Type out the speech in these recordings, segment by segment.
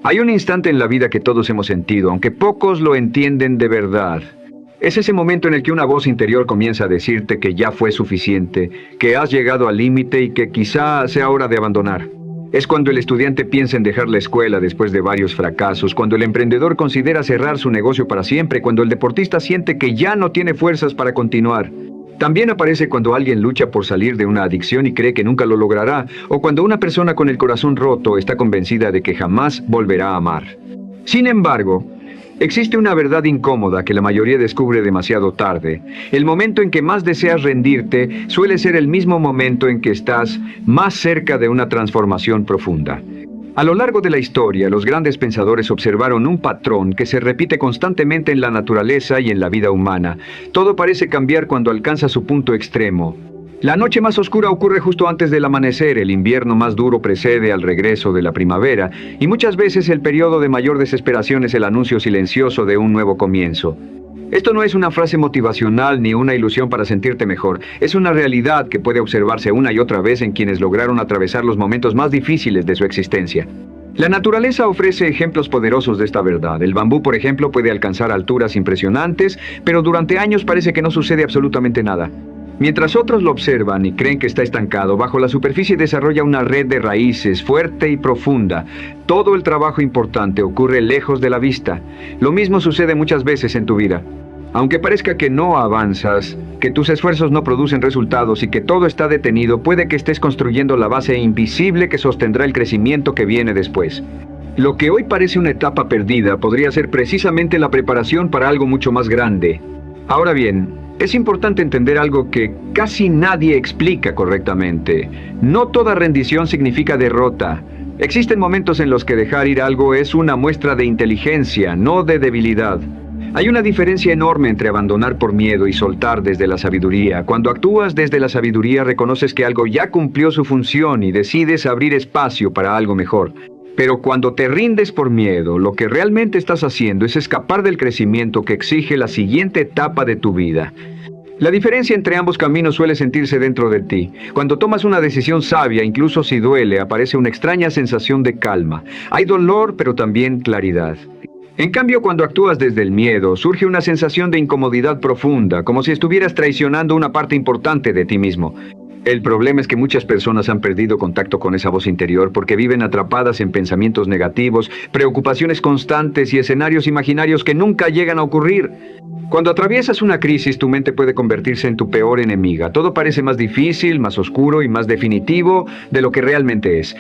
Hay un instante en la vida que todos hemos sentido, aunque pocos lo entienden de verdad. Es ese momento en el que una voz interior comienza a decirte que ya fue suficiente, que has llegado al límite y que quizá sea hora de abandonar. Es cuando el estudiante piensa en dejar la escuela después de varios fracasos, cuando el emprendedor considera cerrar su negocio para siempre, cuando el deportista siente que ya no tiene fuerzas para continuar. También aparece cuando alguien lucha por salir de una adicción y cree que nunca lo logrará, o cuando una persona con el corazón roto está convencida de que jamás volverá a amar. Sin embargo, existe una verdad incómoda que la mayoría descubre demasiado tarde. El momento en que más deseas rendirte suele ser el mismo momento en que estás más cerca de una transformación profunda. A lo largo de la historia, los grandes pensadores observaron un patrón que se repite constantemente en la naturaleza y en la vida humana. Todo parece cambiar cuando alcanza su punto extremo. La noche más oscura ocurre justo antes del amanecer, el invierno más duro precede al regreso de la primavera, y muchas veces el periodo de mayor desesperación es el anuncio silencioso de un nuevo comienzo. Esto no es una frase motivacional ni una ilusión para sentirte mejor, es una realidad que puede observarse una y otra vez en quienes lograron atravesar los momentos más difíciles de su existencia. La naturaleza ofrece ejemplos poderosos de esta verdad. El bambú, por ejemplo, puede alcanzar alturas impresionantes, pero durante años parece que no sucede absolutamente nada. Mientras otros lo observan y creen que está estancado, bajo la superficie desarrolla una red de raíces fuerte y profunda. Todo el trabajo importante ocurre lejos de la vista. Lo mismo sucede muchas veces en tu vida. Aunque parezca que no avanzas, que tus esfuerzos no producen resultados y que todo está detenido, puede que estés construyendo la base invisible que sostendrá el crecimiento que viene después. Lo que hoy parece una etapa perdida podría ser precisamente la preparación para algo mucho más grande. Ahora bien, es importante entender algo que casi nadie explica correctamente. No toda rendición significa derrota. Existen momentos en los que dejar ir algo es una muestra de inteligencia, no de debilidad. Hay una diferencia enorme entre abandonar por miedo y soltar desde la sabiduría. Cuando actúas desde la sabiduría, reconoces que algo ya cumplió su función y decides abrir espacio para algo mejor. Pero cuando te rindes por miedo, lo que realmente estás haciendo es escapar del crecimiento que exige la siguiente etapa de tu vida. La diferencia entre ambos caminos suele sentirse dentro de ti. Cuando tomas una decisión sabia, incluso si duele, aparece una extraña sensación de calma. Hay dolor, pero también claridad. En cambio, cuando actúas desde el miedo, surge una sensación de incomodidad profunda, como si estuvieras traicionando una parte importante de ti mismo. El problema es que muchas personas han perdido contacto con esa voz interior porque viven atrapadas en pensamientos negativos, preocupaciones constantes y escenarios imaginarios que nunca llegan a ocurrir. Cuando atraviesas una crisis, tu mente puede convertirse en tu peor enemiga. Todo parece más difícil, más oscuro y más definitivo de lo que realmente es.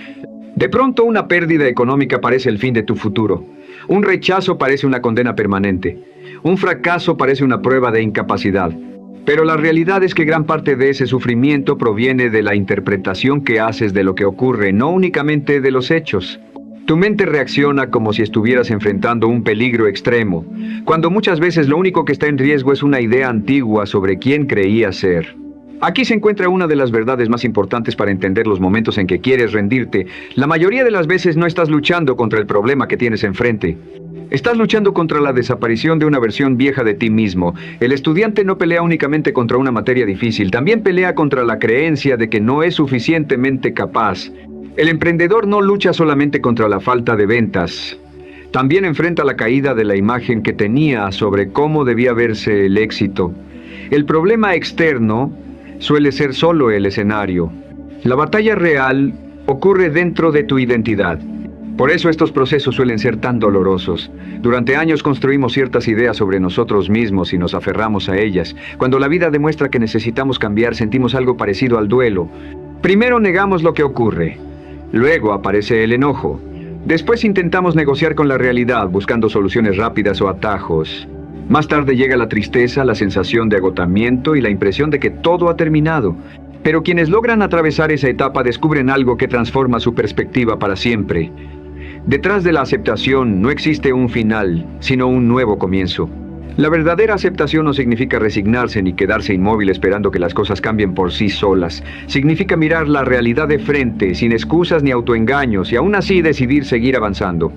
De pronto, una pérdida económica parece el fin de tu futuro. Un rechazo parece una condena permanente. Un fracaso parece una prueba de incapacidad. Pero la realidad es que gran parte de ese sufrimiento proviene de la interpretación que haces de lo que ocurre, no únicamente de los hechos. Tu mente reacciona como si estuvieras enfrentando un peligro extremo, cuando muchas veces lo único que está en riesgo es una idea antigua sobre quién creías ser. Aquí se encuentra una de las verdades más importantes para entender los momentos en que quieres rendirte. La mayoría de las veces no estás luchando contra el problema que tienes enfrente. Estás luchando contra la desaparición de una versión vieja de ti mismo. El estudiante no pelea únicamente contra una materia difícil, también pelea contra la creencia de que no es suficientemente capaz. El emprendedor no lucha solamente contra la falta de ventas. También enfrenta la caída de la imagen que tenía sobre cómo debía verse el éxito. El problema externo suele ser solo el escenario. La batalla real ocurre dentro de tu identidad. Por eso estos procesos suelen ser tan dolorosos. Durante años construimos ciertas ideas sobre nosotros mismos y nos aferramos a ellas. Cuando la vida demuestra que necesitamos cambiar, sentimos algo parecido al duelo. Primero negamos lo que ocurre. Luego aparece el enojo. Después intentamos negociar con la realidad, buscando soluciones rápidas o atajos. Más tarde llega la tristeza, la sensación de agotamiento y la impresión de que todo ha terminado. Pero quienes logran atravesar esa etapa descubren algo que transforma su perspectiva para siempre. Detrás de la aceptación no existe un final, sino un nuevo comienzo. La verdadera aceptación no significa resignarse ni quedarse inmóvil esperando que las cosas cambien por sí solas. Significa mirar la realidad de frente, sin excusas ni autoengaños, y aún así decidir seguir avanzando.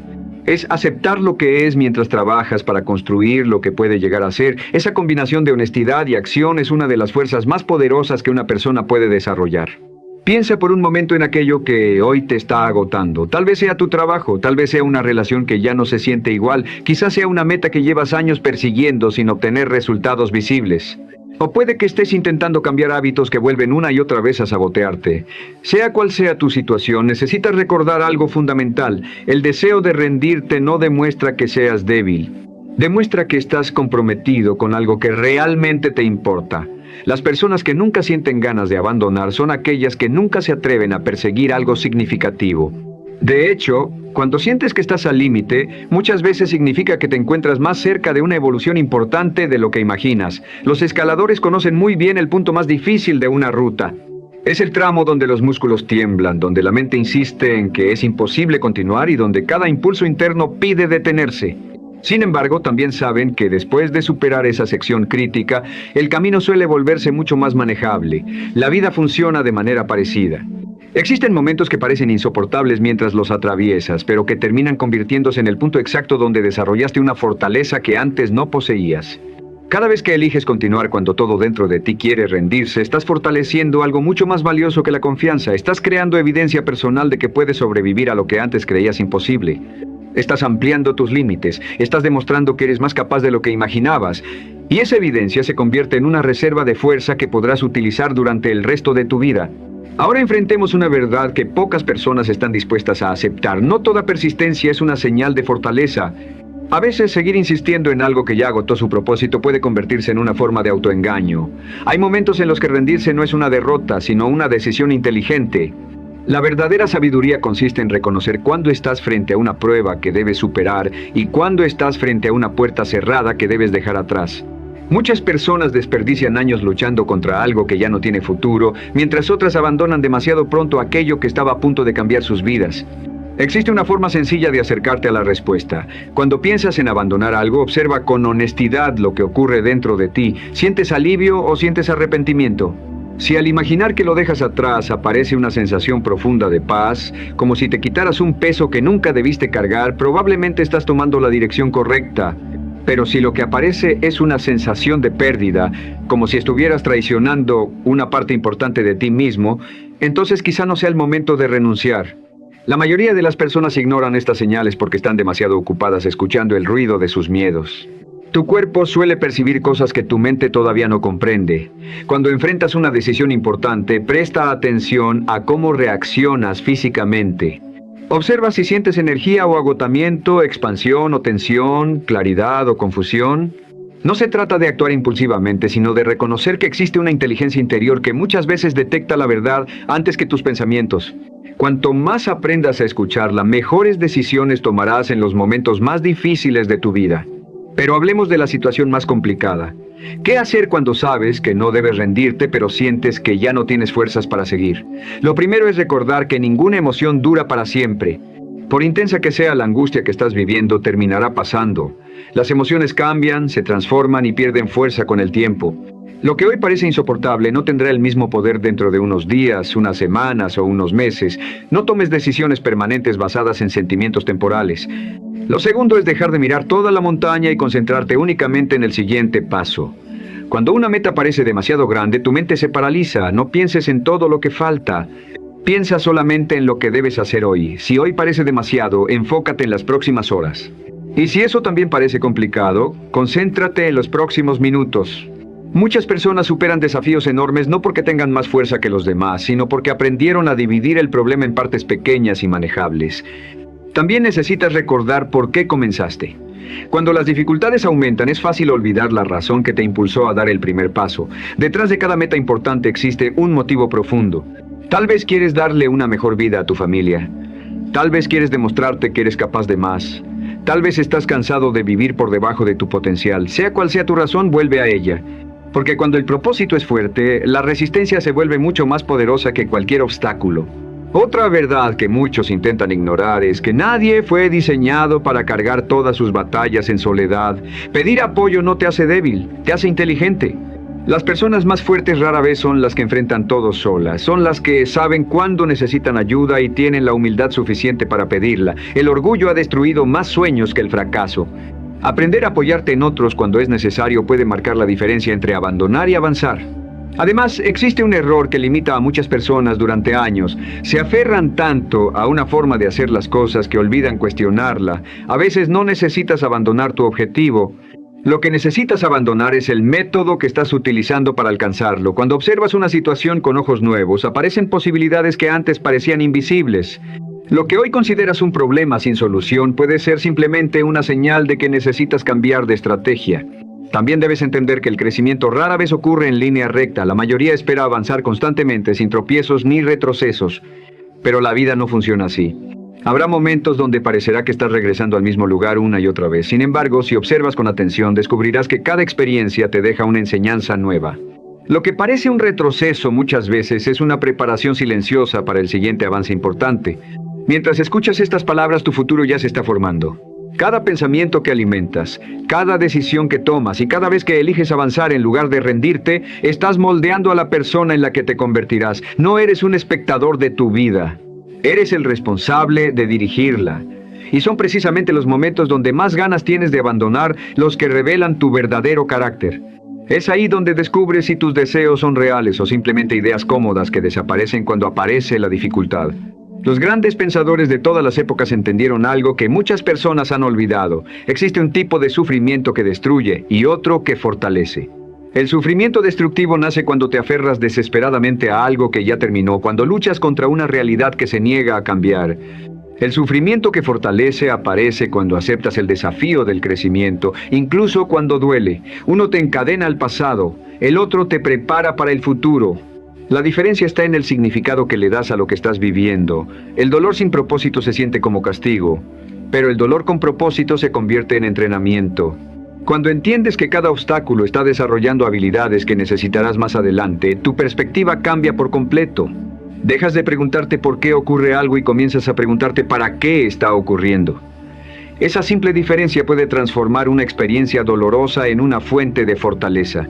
Es aceptar lo que es mientras trabajas para construir lo que puede llegar a ser. Esa combinación de honestidad y acción es una de las fuerzas más poderosas que una persona puede desarrollar. Piensa por un momento en aquello que hoy te está agotando. Tal vez sea tu trabajo, tal vez sea una relación que ya no se siente igual, quizás sea una meta que llevas años persiguiendo sin obtener resultados visibles. O puede que estés intentando cambiar hábitos que vuelven una y otra vez a sabotearte. Sea cual sea tu situación, necesitas recordar algo fundamental. El deseo de rendirte no demuestra que seas débil. Demuestra que estás comprometido con algo que realmente te importa. Las personas que nunca sienten ganas de abandonar son aquellas que nunca se atreven a perseguir algo significativo. De hecho, cuando sientes que estás al límite, muchas veces significa que te encuentras más cerca de una evolución importante de lo que imaginas. Los escaladores conocen muy bien el punto más difícil de una ruta. Es el tramo donde los músculos tiemblan, donde la mente insiste en que es imposible continuar y donde cada impulso interno pide detenerse. Sin embargo, también saben que después de superar esa sección crítica, el camino suele volverse mucho más manejable. La vida funciona de manera parecida. Existen momentos que parecen insoportables mientras los atraviesas, pero que terminan convirtiéndose en el punto exacto donde desarrollaste una fortaleza que antes no poseías. Cada vez que eliges continuar cuando todo dentro de ti quiere rendirse, estás fortaleciendo algo mucho más valioso que la confianza. Estás creando evidencia personal de que puedes sobrevivir a lo que antes creías imposible. Estás ampliando tus límites, estás demostrando que eres más capaz de lo que imaginabas, y esa evidencia se convierte en una reserva de fuerza que podrás utilizar durante el resto de tu vida. Ahora enfrentemos una verdad que pocas personas están dispuestas a aceptar. No toda persistencia es una señal de fortaleza. A veces seguir insistiendo en algo que ya agotó su propósito puede convertirse en una forma de autoengaño. Hay momentos en los que rendirse no es una derrota, sino una decisión inteligente. La verdadera sabiduría consiste en reconocer cuándo estás frente a una prueba que debes superar y cuándo estás frente a una puerta cerrada que debes dejar atrás. Muchas personas desperdician años luchando contra algo que ya no tiene futuro, mientras otras abandonan demasiado pronto aquello que estaba a punto de cambiar sus vidas. Existe una forma sencilla de acercarte a la respuesta. Cuando piensas en abandonar algo, observa con honestidad lo que ocurre dentro de ti. ¿Sientes alivio o sientes arrepentimiento? Si al imaginar que lo dejas atrás aparece una sensación profunda de paz, como si te quitaras un peso que nunca debiste cargar, probablemente estás tomando la dirección correcta. Pero si lo que aparece es una sensación de pérdida, como si estuvieras traicionando una parte importante de ti mismo, entonces quizá no sea el momento de renunciar. La mayoría de las personas ignoran estas señales porque están demasiado ocupadas escuchando el ruido de sus miedos. Tu cuerpo suele percibir cosas que tu mente todavía no comprende. Cuando enfrentas una decisión importante, presta atención a cómo reaccionas físicamente. Observa si sientes energía o agotamiento, expansión o tensión, claridad o confusión. No se trata de actuar impulsivamente, sino de reconocer que existe una inteligencia interior que muchas veces detecta la verdad antes que tus pensamientos. Cuanto más aprendas a escucharla, mejores decisiones tomarás en los momentos más difíciles de tu vida. Pero hablemos de la situación más complicada. ¿Qué hacer cuando sabes que no debes rendirte, pero sientes que ya no tienes fuerzas para seguir? Lo primero es recordar que ninguna emoción dura para siempre. Por intensa que sea la angustia que estás viviendo, terminará pasando. Las emociones cambian, se transforman y pierden fuerza con el tiempo. Lo que hoy parece insoportable no tendrá el mismo poder dentro de unos días, unas semanas o unos meses. No tomes decisiones permanentes basadas en sentimientos temporales. Lo segundo es dejar de mirar toda la montaña y concentrarte únicamente en el siguiente paso. Cuando una meta parece demasiado grande, tu mente se paraliza. No pienses en todo lo que falta. Piensa solamente en lo que debes hacer hoy. Si hoy parece demasiado, enfócate en las próximas horas. Y si eso también parece complicado, concéntrate en los próximos minutos. Muchas personas superan desafíos enormes no porque tengan más fuerza que los demás, sino porque aprendieron a dividir el problema en partes pequeñas y manejables. También necesitas recordar por qué comenzaste. Cuando las dificultades aumentan, es fácil olvidar la razón que te impulsó a dar el primer paso. Detrás de cada meta importante existe un motivo profundo. Tal vez quieres darle una mejor vida a tu familia. Tal vez quieres demostrarte que eres capaz de más. Tal vez estás cansado de vivir por debajo de tu potencial. Sea cual sea tu razón, vuelve a ella. Porque cuando el propósito es fuerte, la resistencia se vuelve mucho más poderosa que cualquier obstáculo. Otra verdad que muchos intentan ignorar es que nadie fue diseñado para cargar todas sus batallas en soledad. Pedir apoyo no te hace débil, te hace inteligente. Las personas más fuertes rara vez son las que enfrentan todo solas. Son las que saben cuándo necesitan ayuda y tienen la humildad suficiente para pedirla. El orgullo ha destruido más sueños que el fracaso. Aprender a apoyarte en otros cuando es necesario puede marcar la diferencia entre abandonar y avanzar. Además, existe un error que limita a muchas personas durante años. Se aferran tanto a una forma de hacer las cosas que olvidan cuestionarla. A veces no necesitas abandonar tu objetivo. Lo que necesitas abandonar es el método que estás utilizando para alcanzarlo. Cuando observas una situación con ojos nuevos, aparecen posibilidades que antes parecían invisibles. Lo que hoy consideras un problema sin solución puede ser simplemente una señal de que necesitas cambiar de estrategia. También debes entender que el crecimiento rara vez ocurre en línea recta. La mayoría espera avanzar constantemente sin tropiezos ni retrocesos. Pero la vida no funciona así. Habrá momentos donde parecerá que estás regresando al mismo lugar una y otra vez. Sin embargo, si observas con atención, descubrirás que cada experiencia te deja una enseñanza nueva. Lo que parece un retroceso muchas veces es una preparación silenciosa para el siguiente avance importante. Mientras escuchas estas palabras, tu futuro ya se está formando. Cada pensamiento que alimentas, cada decisión que tomas y cada vez que eliges avanzar en lugar de rendirte, estás moldeando a la persona en la que te convertirás. No eres un espectador de tu vida. Eres el responsable de dirigirla. Y son precisamente los momentos donde más ganas tienes de abandonar los que revelan tu verdadero carácter. Es ahí donde descubres si tus deseos son reales o simplemente ideas cómodas que desaparecen cuando aparece la dificultad. Los grandes pensadores de todas las épocas entendieron algo que muchas personas han olvidado. Existe un tipo de sufrimiento que destruye y otro que fortalece. El sufrimiento destructivo nace cuando te aferras desesperadamente a algo que ya terminó, cuando luchas contra una realidad que se niega a cambiar. El sufrimiento que fortalece aparece cuando aceptas el desafío del crecimiento, incluso cuando duele. Uno te encadena al pasado, el otro te prepara para el futuro. La diferencia está en el significado que le das a lo que estás viviendo. El dolor sin propósito se siente como castigo, pero el dolor con propósito se convierte en entrenamiento. Cuando entiendes que cada obstáculo está desarrollando habilidades que necesitarás más adelante, tu perspectiva cambia por completo. Dejas de preguntarte por qué ocurre algo y comienzas a preguntarte para qué está ocurriendo. Esa simple diferencia puede transformar una experiencia dolorosa en una fuente de fortaleza.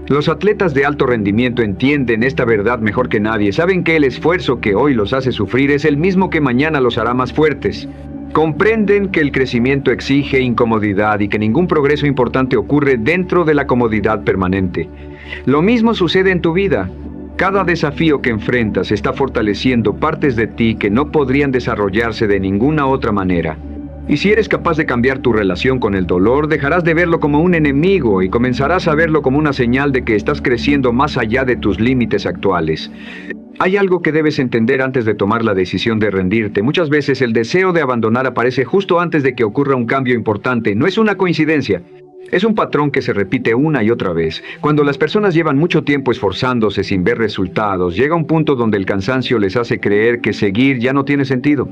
Los atletas de alto rendimiento entienden esta verdad mejor que nadie. Saben que el esfuerzo que hoy los hace sufrir es el mismo que mañana los hará más fuertes. Comprenden que el crecimiento exige incomodidad y que ningún progreso importante ocurre dentro de la comodidad permanente. Lo mismo sucede en tu vida. Cada desafío que enfrentas está fortaleciendo partes de ti que no podrían desarrollarse de ninguna otra manera. Y si eres capaz de cambiar tu relación con el dolor, dejarás de verlo como un enemigo y comenzarás a verlo como una señal de que estás creciendo más allá de tus límites actuales. Hay algo que debes entender antes de tomar la decisión de rendirte. Muchas veces el deseo de abandonar aparece justo antes de que ocurra un cambio importante. No es una coincidencia. Es un patrón que se repite una y otra vez. Cuando las personas llevan mucho tiempo esforzándose sin ver resultados, llega un punto donde el cansancio les hace creer que seguir ya no tiene sentido.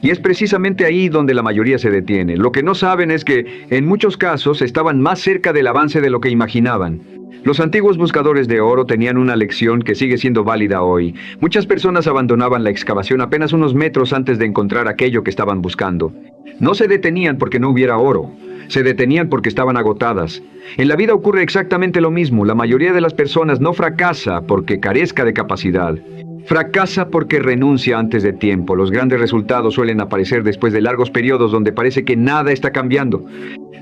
Y es precisamente ahí donde la mayoría se detiene. Lo que no saben es que, en muchos casos, estaban más cerca del avance de lo que imaginaban. Los antiguos buscadores de oro tenían una lección que sigue siendo válida hoy. Muchas personas abandonaban la excavación apenas unos metros antes de encontrar aquello que estaban buscando. No se detenían porque no hubiera oro. Se detenían porque estaban agotadas. En la vida ocurre exactamente lo mismo. La mayoría de las personas no fracasa porque carezca de capacidad. Fracasa porque renuncia antes de tiempo. Los grandes resultados suelen aparecer después de largos periodos donde parece que nada está cambiando.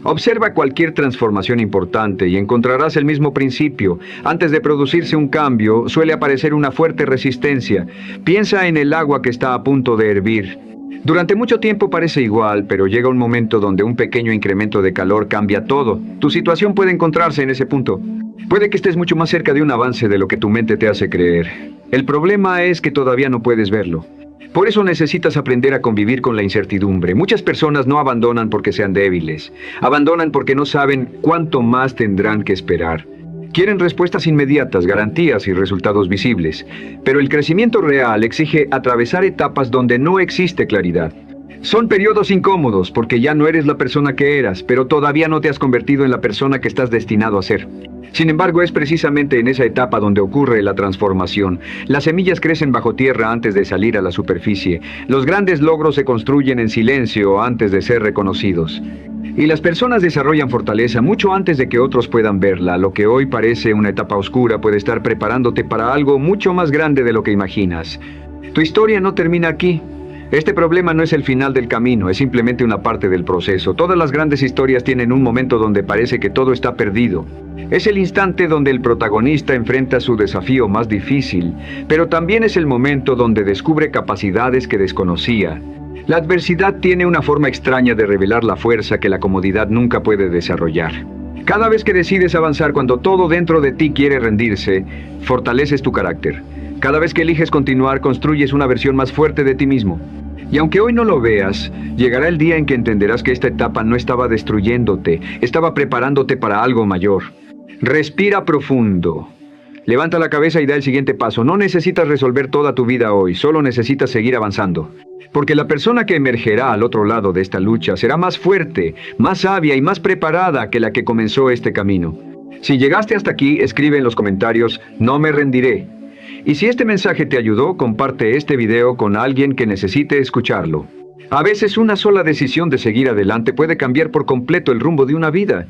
Observa cualquier transformación importante y encontrarás el mismo principio. Antes de producirse un cambio, suele aparecer una fuerte resistencia. Piensa en el agua que está a punto de hervir. Durante mucho tiempo parece igual, pero llega un momento donde un pequeño incremento de calor cambia todo. Tu situación puede encontrarse en ese punto. Puede que estés mucho más cerca de un avance de lo que tu mente te hace creer. El problema es que todavía no puedes verlo. Por eso necesitas aprender a convivir con la incertidumbre. Muchas personas no abandonan porque sean débiles. Abandonan porque no saben cuánto más tendrán que esperar. Quieren respuestas inmediatas, garantías y resultados visibles. Pero el crecimiento real exige atravesar etapas donde no existe claridad. Son periodos incómodos porque ya no eres la persona que eras, pero todavía no te has convertido en la persona que estás destinado a ser. Sin embargo, es precisamente en esa etapa donde ocurre la transformación. Las semillas crecen bajo tierra antes de salir a la superficie. Los grandes logros se construyen en silencio antes de ser reconocidos. Y las personas desarrollan fortaleza mucho antes de que otros puedan verla. Lo que hoy parece una etapa oscura puede estar preparándote para algo mucho más grande de lo que imaginas. Tu historia no termina aquí. Este problema no es el final del camino, es simplemente una parte del proceso. Todas las grandes historias tienen un momento donde parece que todo está perdido. Es el instante donde el protagonista enfrenta su desafío más difícil, pero también es el momento donde descubre capacidades que desconocía. La adversidad tiene una forma extraña de revelar la fuerza que la comodidad nunca puede desarrollar. Cada vez que decides avanzar cuando todo dentro de ti quiere rendirse, fortaleces tu carácter. Cada vez que eliges continuar, construyes una versión más fuerte de ti mismo. Y aunque hoy no lo veas, llegará el día en que entenderás que esta etapa no estaba destruyéndote, estaba preparándote para algo mayor. Respira profundo. Levanta la cabeza y da el siguiente paso. No necesitas resolver toda tu vida hoy, solo necesitas seguir avanzando. Porque la persona que emergerá al otro lado de esta lucha será más fuerte, más sabia y más preparada que la que comenzó este camino. Si llegaste hasta aquí, escribe en los comentarios, no me rendiré. Y si este mensaje te ayudó, comparte este video con alguien que necesite escucharlo. A veces una sola decisión de seguir adelante puede cambiar por completo el rumbo de una vida.